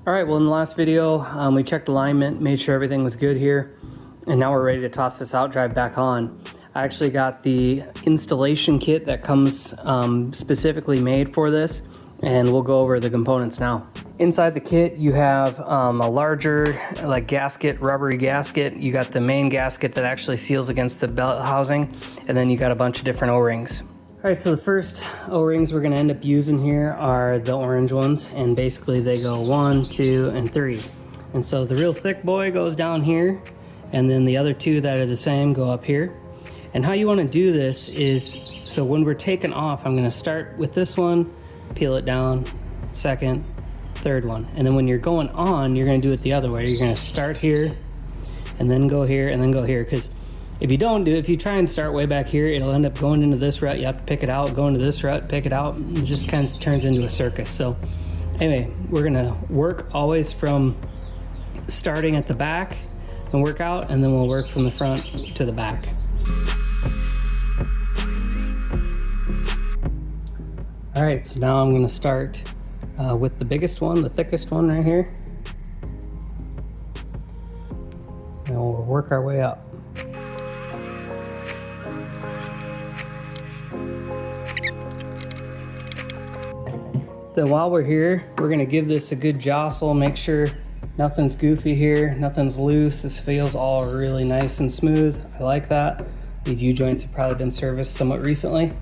All right, well, in the last video, we checked alignment, made sure everything was good here, and now we're ready to toss this Outdrive back on. I actually got the installation kit that comes specifically made for this, and we'll go over the components now. Inside the kit, you have a larger like gasket, rubbery gasket. You got the main gasket that actually seals against the belt housing, and then you got a bunch of different O-rings. All right, so the first O-rings we're gonna end up using here are the orange ones, and basically they go 1, 2, and 3. And so the real thick boy goes down here, and then the other two that are the same go up here. And how you wanna do this is, so when we're taking off, I'm gonna start with this one, peel it down, second, third one. And then when you're going on, you're gonna do it the other way. You're gonna start here, and then go here, and then go here. Because if you don't do it, if you try and start way back here, it'll end up going into this rut. You have to pick it out, go into this rut, pick it out. It just kind of turns into a circus. So anyway, we're gonna work always from starting at the back and work out, and then we'll work from the front to the back. All right, so now I'm gonna start with the biggest one, the thickest one right here. And we'll work our way up. Then while we're here, we're gonna give this a good jostle, make sure nothing's goofy here, nothing's loose. This feels all really nice and smooth. I like that. These U-joints have probably been serviced somewhat recently,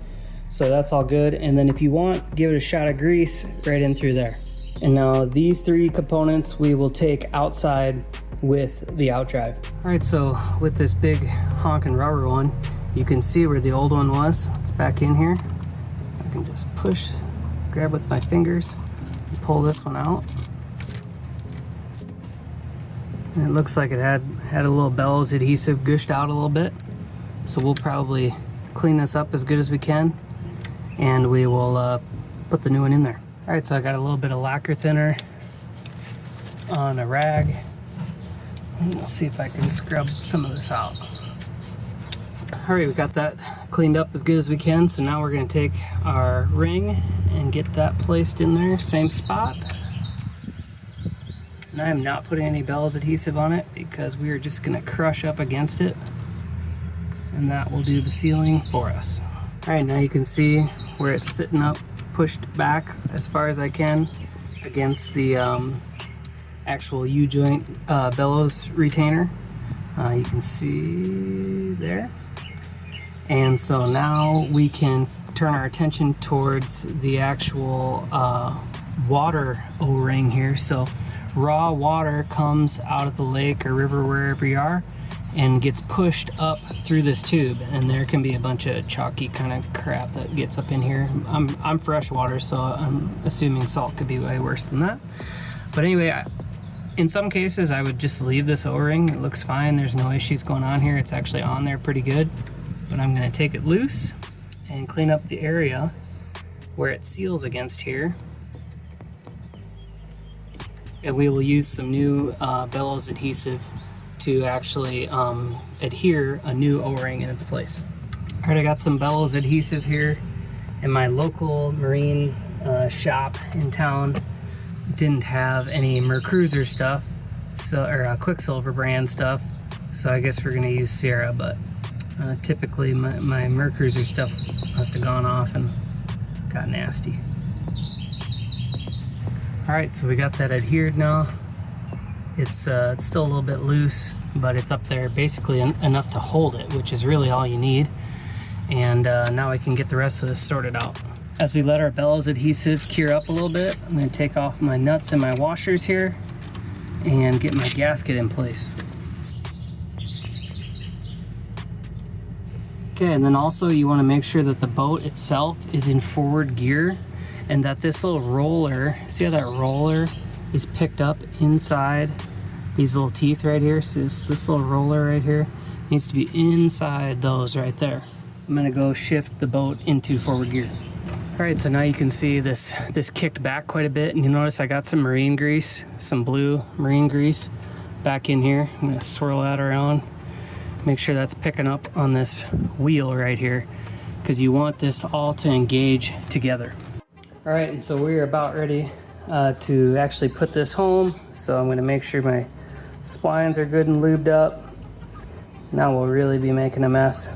so that's all good. And then if you want, give it a shot of grease right in through there. And now these three components we will take outside with the Outdrive. All right, so with this big honking rubber one, you can see where the old one was. It's back in here. I can just push, grab with my fingers, and pull this one out. And it looks like it had a little Bellows adhesive gushed out a little bit. So we'll probably clean this up as good as we can, and we will put the new one in there. All right, so I got a little bit of lacquer thinner on a rag. And we'll see if I can scrub some of this out. All right, we got that cleaned up as good as we can. So now we're gonna take our ring and get that placed in there, same spot. And I am not putting any Bellows adhesive on it because we are just gonna crush up against it, and that will do the sealing for us. All right, now you can see where it's sitting up, pushed back as far as I can against the actual U-joint Bellows retainer. You can see there. And so now we can turn our attention towards the actual water O-ring here. So raw water comes out of the lake or river, wherever you are, and gets pushed up through this tube, and there can be a bunch of chalky kind of crap that gets up in here. I'm freshwater, so I'm assuming salt could be way worse than that. But anyway, in some cases I would just leave this O-ring. It looks fine, there's no issues going on here. It's actually on there pretty good. But I'm gonna take it loose and clean up the area where it seals against here. And we will use some new Bellows adhesive to actually adhere a new O-ring in its place. All right, I got some Bellows adhesive here, and my local marine shop in town didn't have any Mercruiser stuff, so or Quicksilver brand stuff, so I guess we're gonna use Sierra, but typically my Mercruiser stuff must have gone off and got nasty. All right, so we got that adhered now. It's still a little bit loose, but it's up there basically enough to hold it, which is really all you need. And now I can get the rest of this sorted out. As we let our Bellows adhesive cure up a little bit, I'm gonna take off my nuts and my washers here and get my gasket in place. Okay, and then also you wanna make sure that the boat itself is in forward gear, and that this little roller, see how that roller is picked up inside these little teeth right here? So this little roller right here needs to be inside those right there. I'm gonna go shift the boat into forward gear. All right, so now you can see this kicked back quite a bit, and you notice I got some marine grease, some blue marine grease back in here. I'm gonna swirl that around, make sure that's picking up on this wheel right here, because you want this all to engage together. All right, and so we're about ready to actually put this home. So I'm gonna make sure my splines are good and lubed up. Now we'll really be making a mess.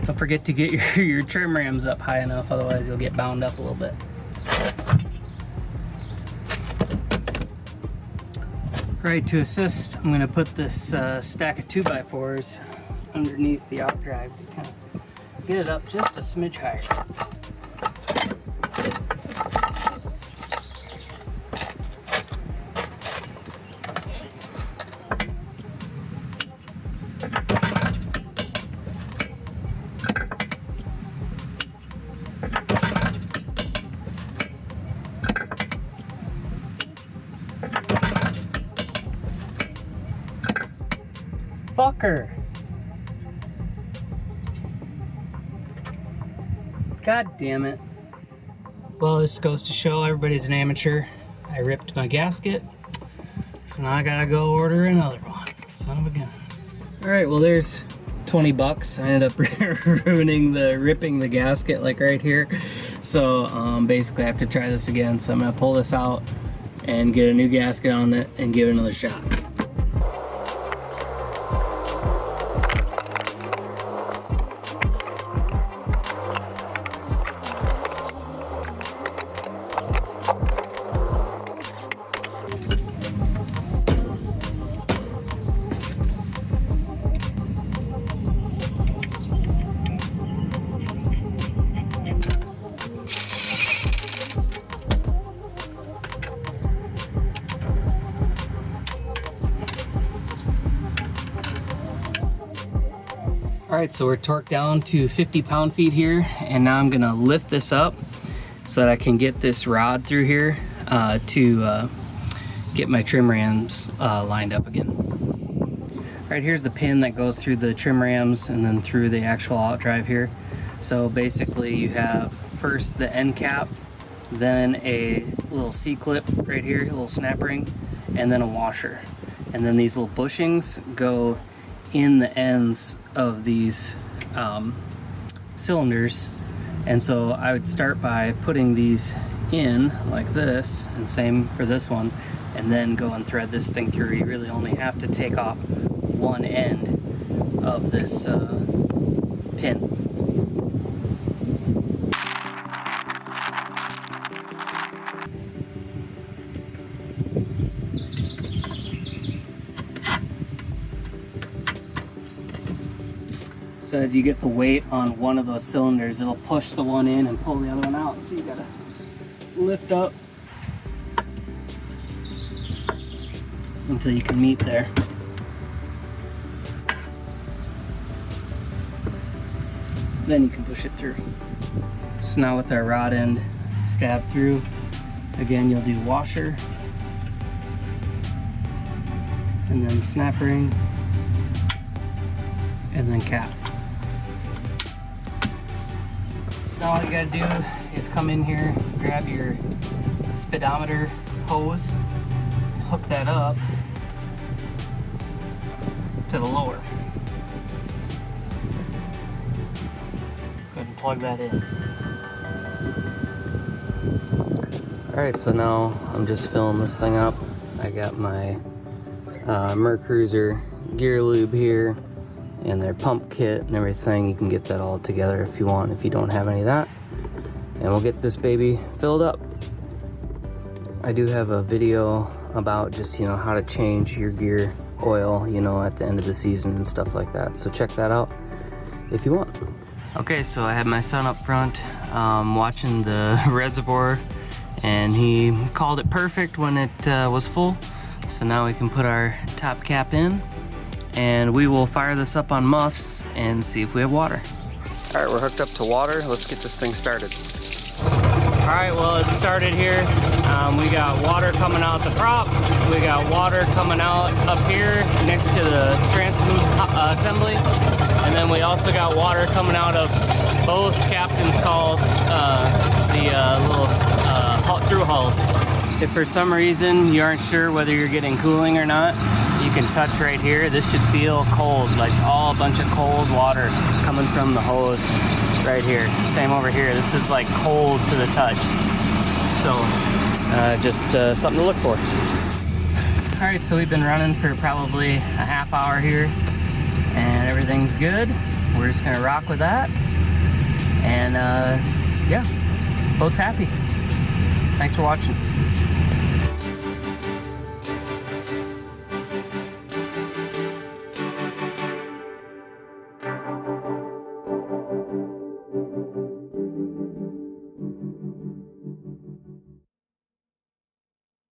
Don't forget to get your trim rams up high enough, otherwise you'll get bound up a little bit. Alright, to assist, I'm going to put this stack of 2x4s underneath the Outdrive to kind of get it up just a smidge higher. Fucker! God damn it. Well, this goes to show everybody's an amateur. I ripped my gasket, so now I gotta go order another one. Son of a gun. Alright, well there's 20 bucks. I ended up ripping the gasket like right here. So basically I have to try this again. So I'm gonna pull this out and get a new gasket on it and give it another shot. Alright, so we're torqued down to 50 pound-feet here, and now I'm gonna lift this up so that I can get this rod through here to get my trim rams lined up again. Alright, here's the pin that goes through the trim rams and then through the actual Outdrive here. So basically you have first the end cap, then a little C-clip right here, a little snap ring, and then a washer. And then these little bushings go in the ends of these cylinders, and so I would start by putting these in like this, and same for this one, and then go and thread this thing through. You really only have to take off one end of this pin. So as you get the weight on one of those cylinders, it'll push the one in and pull the other one out. So you gotta lift up until you can meet there. Then you can push it through. So now with our rod end stabbed through, again you'll do washer, and then snap ring, and then cap. So now all you gotta do is come in here, grab your speedometer hose, hook that up to the lower. Go ahead and plug that in. Alright, so now I'm just filling this thing up. I got my Mercruiser gear lube here and their pump kit and everything. You can get that all together if you want, if you don't have any of that. And we'll get this baby filled up. I do have a video about just, you know, how to change your gear oil, you know, at the end of the season and stuff like that. So check that out if you want. Okay, so I had my son up front watching the reservoir, and he called it perfect when it was full. So now we can put our top cap in, and we will fire this up on muffs and see if we have water. All right, we're hooked up to water. Let's get this thing started. All right, well, it's started here. We got water coming out the prop. We got water coming out up here next to the transmute assembly. And then we also got water coming out of both captain's calls, the little through hulls. If for some reason you aren't sure whether you're getting cooling or not, you can touch right here. This should feel cold, like all a bunch of cold water coming from the hose right here. Same over here. This is like cold to the touch. So just something to look for. All right, so we've been running for probably a half hour here and everything's good. We're just gonna rock with that. And yeah, boat's happy. Thanks for watching.